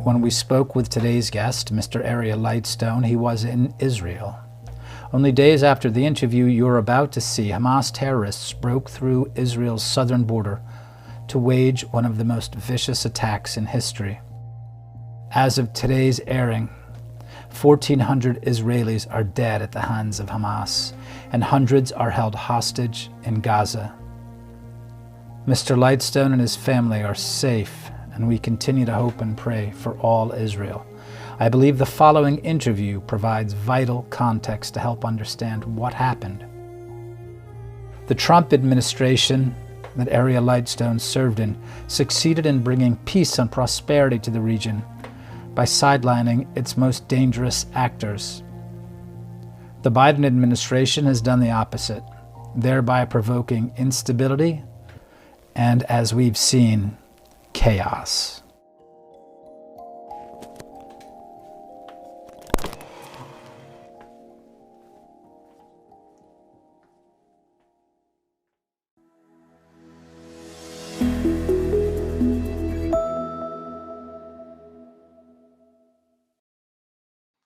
when we spoke with today's guest, Mr. Aryeh Lightstone, he was in Israel. Only days after the interview you're about to see, Hamas terrorists broke through Israel's southern border to wage one of the most vicious attacks in history. As of today's airing, 1,400 Israelis are dead at the hands of Hamas, and hundreds are held hostage in Gaza. Mr. Lightstone and his family are safe, and we continue to hope and pray for all Israel. I believe the following interview provides vital context to help understand what happened. The Trump administration that Aryeh Lightstone served in succeeded in bringing peace and prosperity to the region by sidelining its most dangerous actors. The Biden administration has done the opposite, thereby provoking instability and, as we've seen, chaos.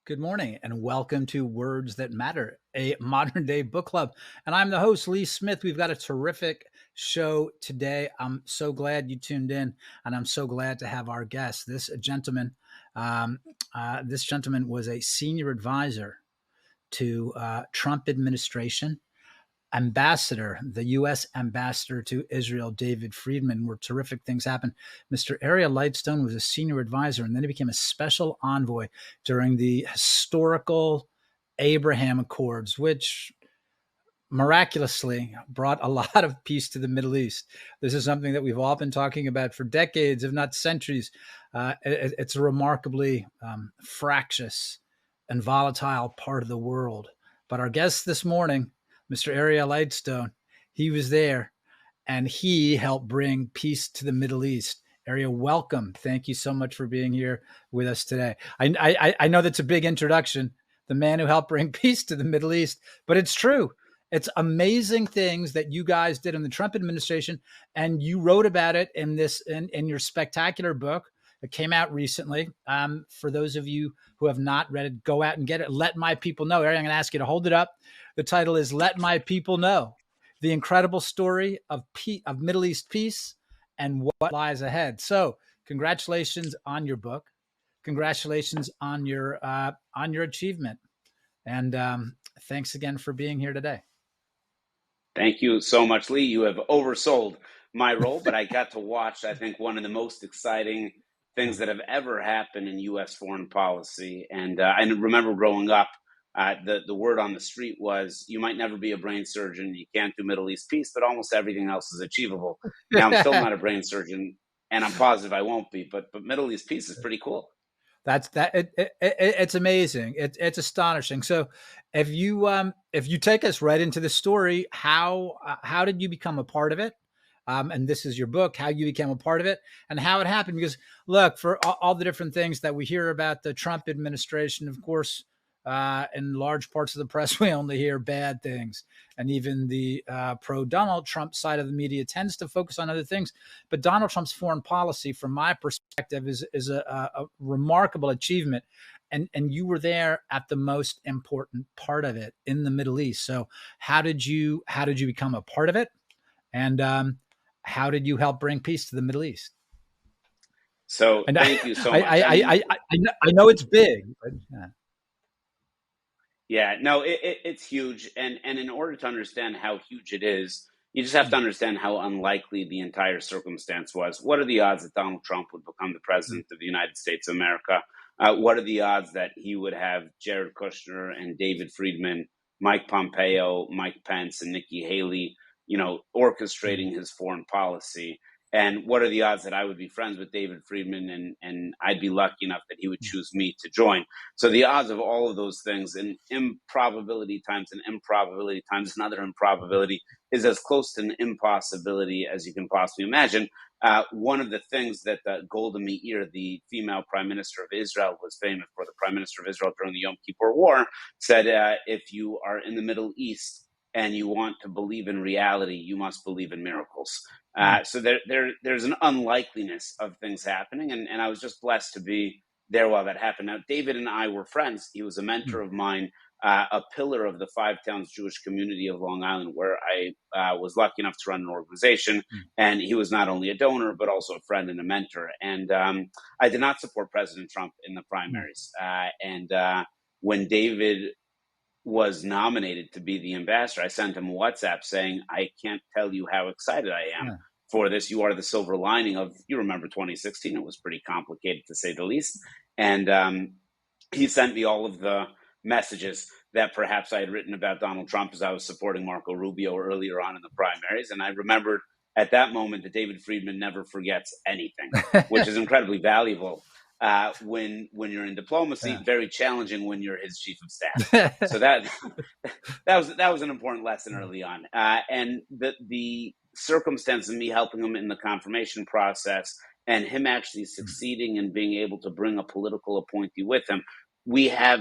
Good morning and welcome to Words That Matter, a modern day book club. And I'm the host, Lee Smith. We've got a terrific show today. I'm so glad you tuned in, and I'm so glad to have our guest. This gentleman was a senior advisor to Trump administration. Ambassador, the U.S. ambassador to Israel, David Friedman, where terrific things happened. Mr. Aryeh Lightstone was a senior advisor, and then he became a special envoy during the historical Abraham Accords, which miraculously brought a lot of peace to the Middle East. This is something that we've all been talking about for decades, if not centuries. It's a remarkably fractious and volatile part of the world. But our guest this morning, Mr. Aryeh Lightstone, he was there, and he helped bring peace to the Middle East. Aryeh, welcome. Thank you so much for being here with us today. I know that's a big introduction, the man who helped bring peace to the Middle East, but it's true. It's amazing things that you guys did in the Trump administration, and you wrote about it in your spectacular book. It came out recently. For those of you who have not read it, go out and get it. Let My People Know. Aryeh, I'm going to ask you to hold it up. The title is Let My People Know, the incredible story of Middle East peace and what lies ahead. So congratulations on your book. Congratulations on your achievement. And thanks again for being here today. Thank you so much, Lee. You have oversold my role, but I got to watch, I think, one of the most exciting things that have ever happened in U.S. foreign policy. And I remember growing up, the word on the street was, you might never be a brain surgeon, you can't do Middle East peace, but almost everything else is achievable. Now, I'm still not a brain surgeon, and I'm positive I won't be, but Middle East peace is pretty cool. It's amazing. It's astonishing. So if you take us right into the story, how did you become a part of it? And this is your book, how you became a part of it and how it happened. Because look, for all the different things that we hear about the Trump administration, of course, in large parts of the press, we only hear bad things. And even the pro-Donald Trump side of the media tends to focus on other things. But Donald Trump's foreign policy, from my perspective, is a remarkable achievement. And you were there at the most important part of it in the Middle East. So how did you become a part of it? And how did you help bring peace to the Middle East? So thank you so much. I know it's big, but yeah. Yeah, no, it's huge. And in order to understand how huge it is, you just have to understand how unlikely the entire circumstance was. What are the odds that Donald Trump would become the president of the United States of America? What are the odds that he would have Jared Kushner and David Friedman, Mike Pompeo, Mike Pence, and Nikki Haley, orchestrating his foreign policy? And what are the odds that I would be friends with David Friedman and I'd be lucky enough that he would choose me to join? So the odds of all of those things in improbability times another improbability is as close to an impossibility as you can possibly imagine. One of the things that Golda Meir, the female prime minister of Israel, was famous for, the prime minister of Israel during the Yom Kippur War, said, if you are in the Middle East and you want to believe in reality, you must believe in miracles. So there's an unlikeliness of things happening. And I was just blessed to be there while that happened. Now, David and I were friends. He was a mentor mm, of mine, a pillar of the Five Towns Jewish community of Long Island, where I was lucky enough to run an organization. mm, And he was not only a donor, but also a friend and a mentor. And I did not support President Trump in the mm, primaries. And when David was nominated to be the ambassador, I sent him a WhatsApp saying, I can't tell you how excited I am yeah, for this. You are the silver lining of, you remember 2016, it was pretty complicated to say the least. And he sent me all of the messages that perhaps I had written about Donald Trump as I was supporting Marco Rubio earlier on in the primaries. And I remembered at that moment that David Friedman never forgets anything, which is incredibly valuable when you're in diplomacy, very challenging when you're his chief of staff. yeah. So that was an important lesson early on, and the circumstance of me helping him in the confirmation process and him actually succeeding in being able to bring a political appointee with him. We have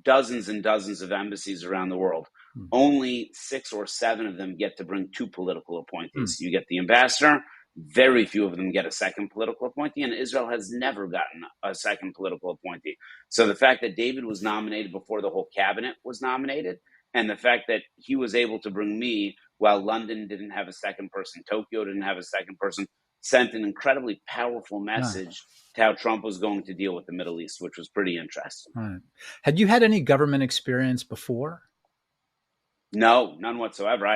dozens and dozens of embassies around the world. Mm, Only 6 or 7 of them get to bring 2 political mm, appointees. You get the ambassador. Very few of them get a second political appointee, and Israel has never gotten a second political appointee. So the fact that David was nominated before the whole cabinet was nominated, and the fact that he was able to bring me while London didn't have a second person, Tokyo didn't have a second person, sent an incredibly powerful yeah, message to how Trump was going to deal with the Middle East, which was pretty interesting. right. Had you had any government experience before? No, none whatsoever.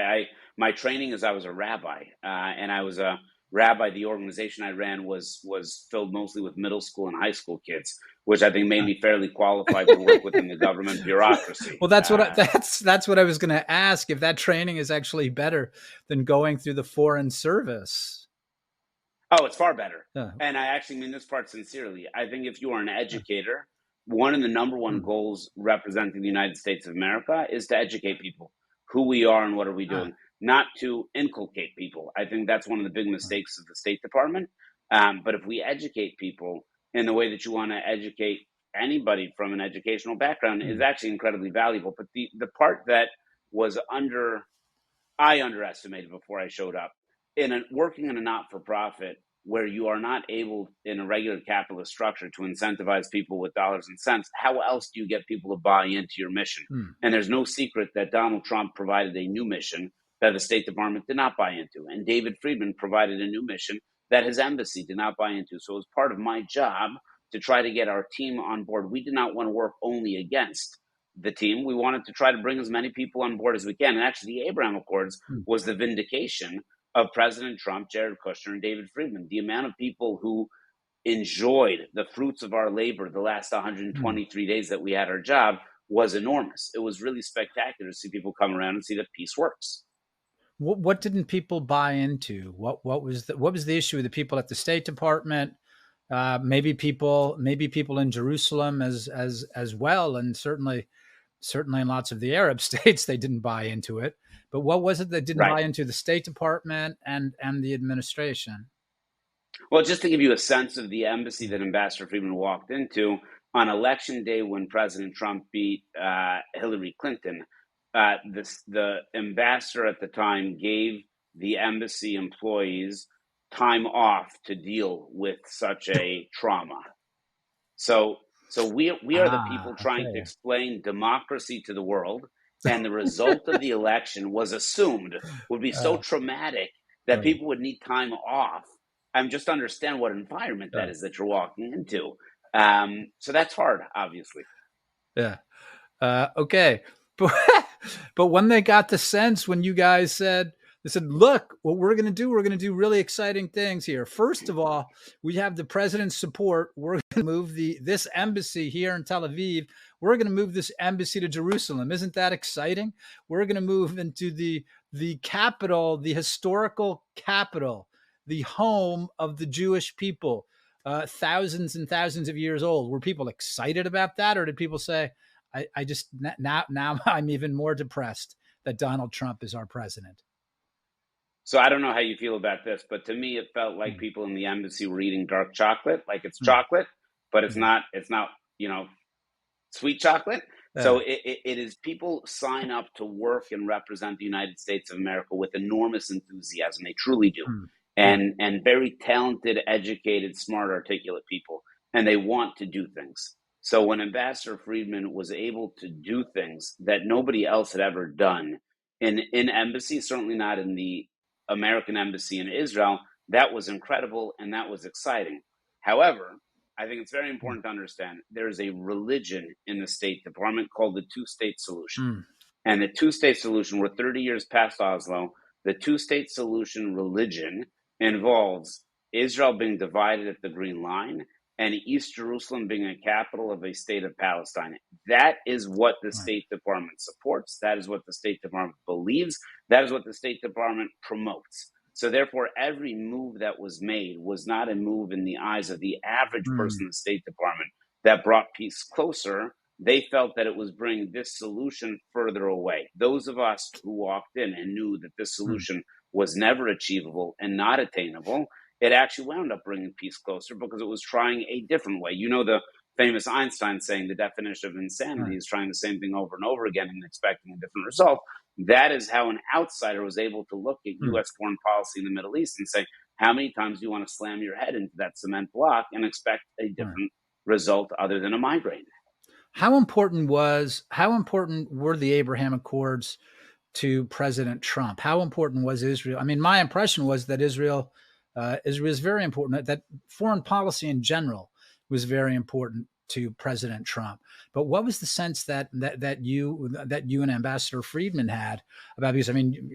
My training is I was a rabbi, and I was a rabbi. The organization I ran was filled mostly with middle school and high school kids, which I think made me fairly qualified to work within the government bureaucracy. Well, that's what I was going to ask. If that training is actually better than going through the foreign service. Oh, it's far better. Yeah. And I actually mean this part sincerely. I think if you are an educator, one of the number one Mm, goals representing the United States of America is to educate people who we are and what are we ah, doing, not to inculcate people. I think that's one of the big right. mistakes of the State Department. But if we educate people in the way that you want to educate anybody from an educational background is Mm, actually incredibly valuable. But the part that was I underestimated before I showed up. Working in a not for profit where you are not able in a regular capitalist structure to incentivize people with dollars and cents, how else do you get people to buy into your mission? mm, And there's no secret that Donald Trump provided a new mission that the State Department did not buy into. And David Friedman provided a new mission that his embassy did not buy into. So it was part of my job to try to get our team on board. We did not want to work only against the team. We wanted to try to bring as many people on board as we can. And actually, the Abraham Accords mm, was the vindication of President Trump, Jared Kushner, and David Friedman. The amount of people who enjoyed the fruits of our labor the last mm. 123 days that we had our job was enormous. It was really spectacular to see people come around and see that peace works. What didn't people buy into? What was the issue with the people at the State Department? Maybe people in Jerusalem as well, and certainly in lots of the Arab states they didn't buy into it. But what was it that didn't Right. buy into the State Department and the administration? Well, just to give you a sense of the embassy Mm, that Ambassador Friedman walked into, on election day when President Trump beat Hillary Clinton, the ambassador at the time gave the embassy employees time off to deal with such a trauma. So, so we are the people trying to okay. explain democracy to the world, and the result of the election was assumed would be so Uh, traumatic that right, people would need time off. Just understand what environment that right. is that you're walking into. So that's hard, obviously. Yeah. Okay. But, but when they got the sense, when you guys they said, look, what we're going to do really exciting things here. First of all, we have the president's support. We're going to move this embassy here in Tel Aviv. We're going to move this embassy to Jerusalem. Isn't that exciting? We're going to move into the capital, the historical capital, the home of the Jewish people, thousands and thousands of years old. Were people excited about that, or did people say, I just now I'm even more depressed that Donald Trump is our president. So I don't know how you feel about this, but to me, it felt like Mm, people in the embassy were eating dark chocolate, like it's mm, chocolate, but it's mm, not. It's not. You know, sweet chocolate. So uh, it is people sign up to work and represent the United States of America with enormous enthusiasm. They truly do. mm, mm, And very talented, educated, smart, articulate people. and they want to do things. So when Ambassador Friedman was able to do things that nobody else had ever done in embassy, certainly not in the American embassy in Israel, that was incredible and that was exciting. However, I think it's very important to understand there is a religion in the State Department called the two-state solution. Mm. And the two-state solution, we're 30 years past Oslo, the two-state solution religion involves Israel being divided at the Green Line and East Jerusalem being a capital of a state of Palestine. That is what the State Department supports. That is what the State Department believes. That is what the State Department promotes. So therefore, every move that was made was not a move in the eyes of the average person in the State Department that brought peace closer. They felt that it was bringing this solution further away. Those of us who walked in and knew that this solution was never achievable and not attainable, it actually wound up bringing peace closer because it was trying a different way. You know the famous Einstein saying the definition of insanity is trying the same thing over and over again and expecting a different result. That is how an outsider was able to look at U.S. foreign policy in the Middle East and say, how many times do you want to slam your head into that cement block and expect a different result other than a migraine? How important were the Abraham Accords to President Trump? How important was Israel? I mean, my impression was that Israel is very important. That foreign policy in general was very important to President Trump. But what was the sense that you and Ambassador Friedman had about? Because I mean,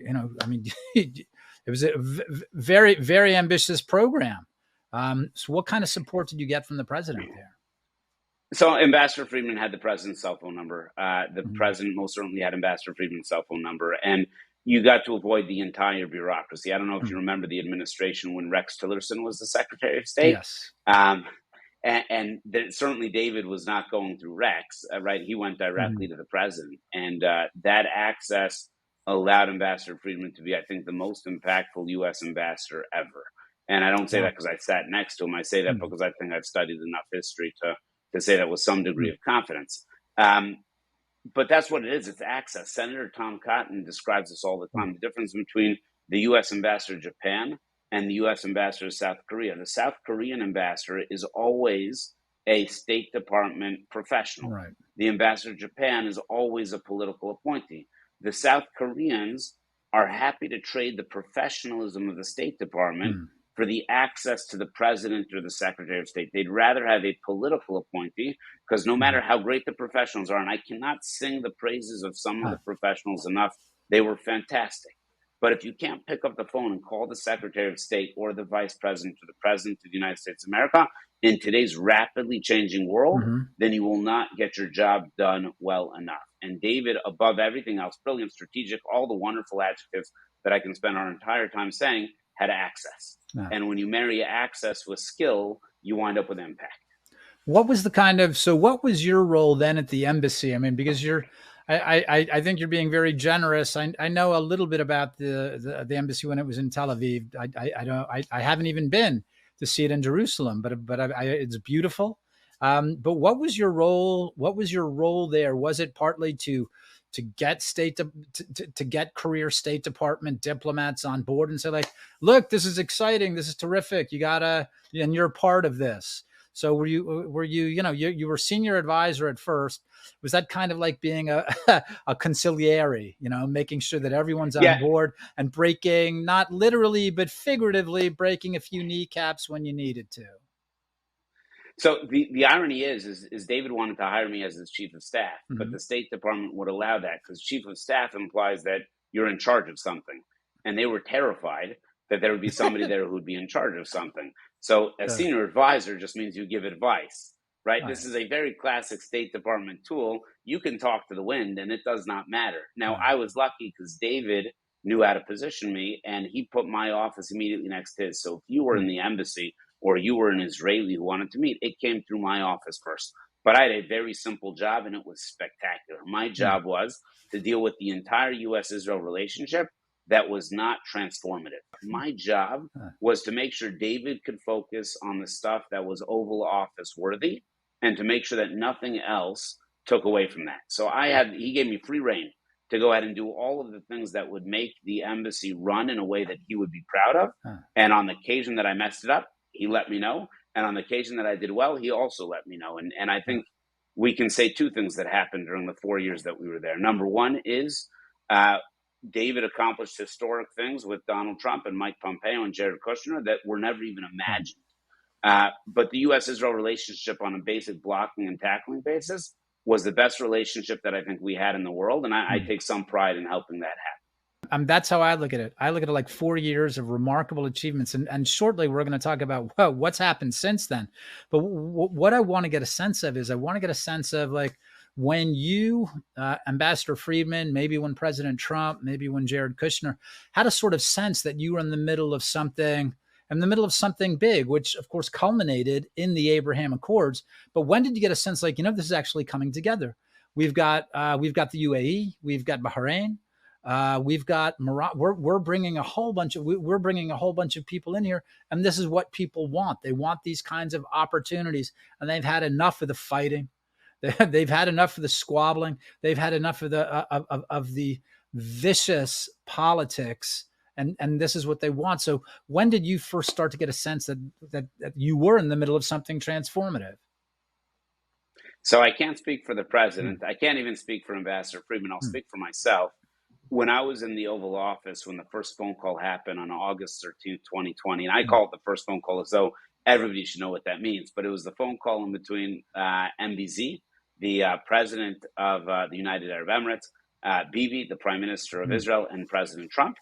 it was a very, very ambitious program. So, what kind of support did you get from the president there? So Ambassador Friedman had the president's cell phone number. The president most certainly had Ambassador Friedman's cell phone number. And you got to avoid the entire bureaucracy. I don't know if you remember the administration when Rex Tillerson was the Secretary of State. Yes. And certainly David was not going through Rex, right? He went directly to the president. And that access allowed Ambassador Friedman to be, I think, the most impactful U.S. ambassador ever. And I don't say that because I sat next to him. I say that because I think I've studied enough history to say that with some degree of confidence. But that's what it is. It's access. Senator Tom Cotton describes this all the time. The difference between the U.S. ambassador to Japan and the U.S. ambassador to South Korea. The South Korean ambassador is always a State Department professional. Right. The ambassador to Japan is always a political appointee. The South Koreans are happy to trade the professionalism of the State Department for the access to the president or the secretary of state. They'd rather have a political appointee because no matter how great the professionals are, and I cannot sing the praises of some of the professionals enough, they were fantastic. But if you can't pick up the phone and call the secretary of state or the vice president or the president of the United States of America in today's rapidly changing world, then you will not get your job done well enough. And David, above everything else, brilliant, strategic, all the wonderful adjectives that I can spend our entire time saying, had access. And when you marry access with skill, you wind up with impact. What was what was your role then at the embassy? I mean, because I think you're being very generous. I know a little bit about the embassy when it was in Tel Aviv. I haven't even been to see it in Jerusalem, but it's beautiful. But what was your role? What was your role there? Was it partly to get to get career State Department diplomats on board and say, like, look, this is exciting, this is terrific, and you're part of this? So were you were senior advisor at first? Was that kind of like being a consigliere, making sure that everyone's on board and breaking, not literally but figuratively, breaking a few kneecaps when you needed to? So the irony is David wanted to hire me as his chief of staff, but the State Department would allow that because chief of staff implies that you're in charge of something. And they were terrified that there would be somebody there who would be in charge of something. So a senior advisor just means you give advice, right? This is a very classic State Department tool. You can talk to the wind and it does not matter. Now, I was lucky because David knew how to position me and he put my office immediately next to his. So if you were in the embassy or you were an Israeli who wanted to meet, it came through my office first. But I had a very simple job and it was spectacular. My job was to deal with the entire U.S.-Israel relationship that was not transformative. My job was to make sure David could focus on the stuff that was Oval Office worthy and to make sure that nothing else took away from that. So he gave me free rein to go ahead and do all of the things that would make the embassy run in a way that he would be proud of. And on the occasion that I messed it up, he let me know. And on the occasion that I did well, he also let me know. And I think we can say two things that happened during the 4 years that we were there. Number one is David accomplished historic things with Donald Trump and Mike Pompeo and Jared Kushner that were never even imagined. But the U.S.-Israel relationship on a basic blocking and tackling basis was the best relationship that I think we had in the world. And I take some pride in helping that happen. That's how I look at it. I look at it like 4 years of remarkable achievements. And shortly, we're going to talk about what's happened since then. But what I want to get a sense of is like when you, Ambassador Friedman, maybe when President Trump, maybe when Jared Kushner, had a sort of sense that you were in the middle of something big, which of course culminated in the Abraham Accords. But when did you get a sense like, this is actually coming together? We've got the UAE, we've got Bahrain, we've got Morocco. We're bringing a whole bunch of people in here, and this is what people want. They want these kinds of opportunities, and they've had enough of the fighting. They've had enough of the squabbling. They've had enough of the vicious politics, and this is what they want. So when did you first start to get a sense that you were in the middle of something transformative? So I can't speak for the president. I can't even speak for Ambassador Friedman. I'll speak for myself. When I was in the Oval Office, when the first phone call happened on August 13th, 2020, and I call it the first phone call as though everybody should know what that means, but it was the phone call in between MBZ, the president of the United Arab Emirates, Bibi, the prime minister of Israel, and President Trump,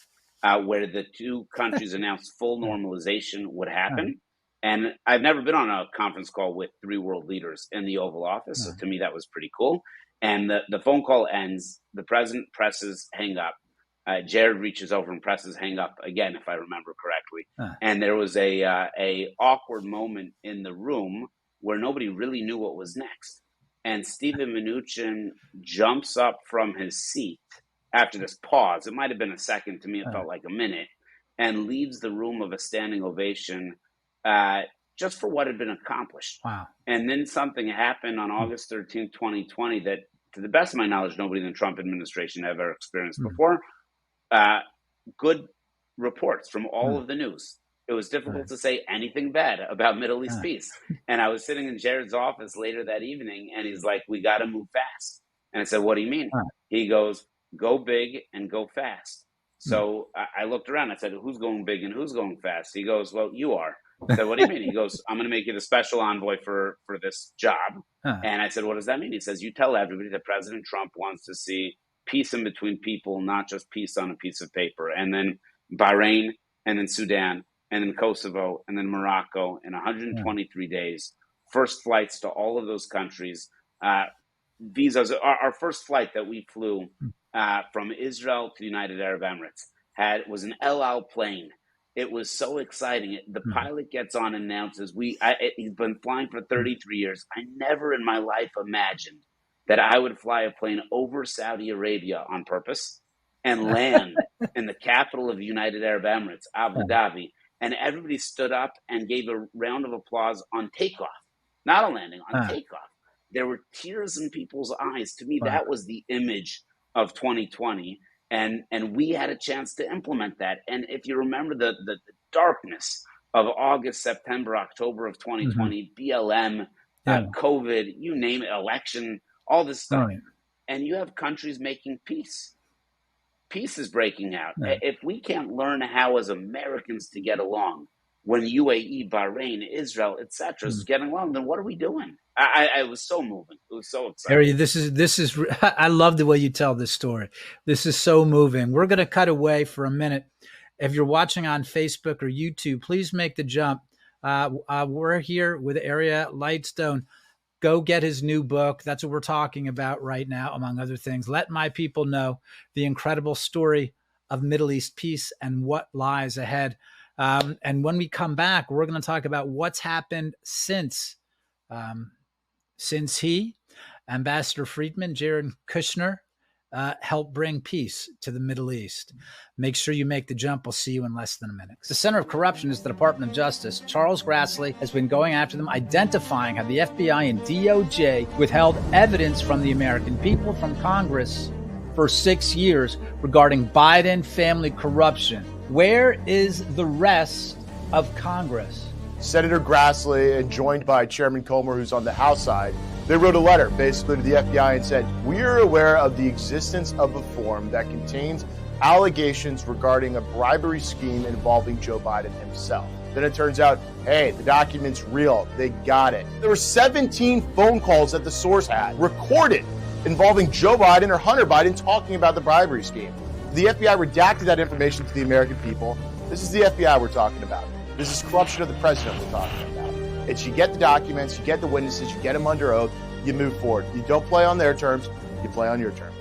where the two countries announced full normalization would happen. And I've never been on a conference call with three world leaders in the Oval Office, so to me that was pretty cool. And the phone call ends, the president presses hang up. Jared reaches over and presses hang up again, if I remember correctly. And there was a awkward moment in the room where nobody really knew what was next. And Stephen Mnuchin jumps up from his seat after this pause. It might have been a second. To me, it felt like a minute. And leaves the room of a standing ovation just for what had been accomplished. Wow. And then something happened on August 13th, 2020 that, to the best of my knowledge, nobody in the Trump administration had ever experienced before. Good reports from all of the news. It was difficult to say anything bad about Middle East peace. And I was sitting in Jared's office later that evening, and he's like, we got to move fast. And I said, what do you mean? He goes, go big and go fast. So I looked around. I said, who's going big and who's going fast? He goes, well, you are. I said, what do you mean? He goes, I'm going to make you the special envoy for this job. And I said, what does that mean? He says, you tell everybody that President Trump wants to see peace in between people, not just peace on a piece of paper. And then Bahrain, and then Sudan, and then Kosovo, and then Morocco in 123 days. First flights to all of those countries. Visas. Our first flight that we flew from Israel to the United Arab Emirates was an El Al plane. It was so exciting. The pilot gets on and announces, he's been flying for 33 years. I never in my life imagined that I would fly a plane over Saudi Arabia on purpose and land in the capital of the United Arab Emirates, Abu Dhabi. And everybody stood up and gave a round of applause on takeoff, not a landing, on takeoff. There were tears in people's eyes. To me, that was the image of 2020. And we had a chance to implement that. And if you remember the darkness of August, September, October of 2020, BLM, COVID, you name it, election, all this stuff. And you have countries making peace. Peace is breaking out. If we can't learn how as Americans to get along when UAE, Bahrain, Israel, etc. is getting along, then what are we doing? I was so moving. It was so exciting. Aryeh, this is I love the way you tell this story. This is so moving. We're going to cut away for a minute. If you're watching on Facebook or YouTube, please make the jump. We're here with Aryeh Lightstone. Go get his new book. That's what we're talking about right now, among other things. Let my people know the incredible story of Middle East peace and what lies ahead. And when we come back, we're going to talk about what's happened since he, Ambassador Friedman, Jared Kushner, helped bring peace to the Middle East. Make sure you make the jump. We'll see you in less than a minute. The center of corruption is the Department of Justice. Charles Grassley has been going after them, identifying how the FBI and DOJ withheld evidence from the American people, from Congress, for 6 years regarding Biden family corruption. Where is the rest of Congress? Senator Grassley, and joined by Chairman Comer, who's on the House side, they wrote a letter basically to the FBI and said, we are aware of the existence of a form that contains allegations regarding a bribery scheme involving Joe Biden himself. Then it turns out, hey, the document's real. They got it. There were 17 phone calls that the source had recorded involving Joe Biden or Hunter Biden talking about the bribery scheme. The FBI redacted that information to the American people. This is the FBI we're talking about. This is corruption of the president we're talking about. It's you get the documents, you get the witnesses, you get them under oath, you move forward. You don't play on their terms, you play on your terms.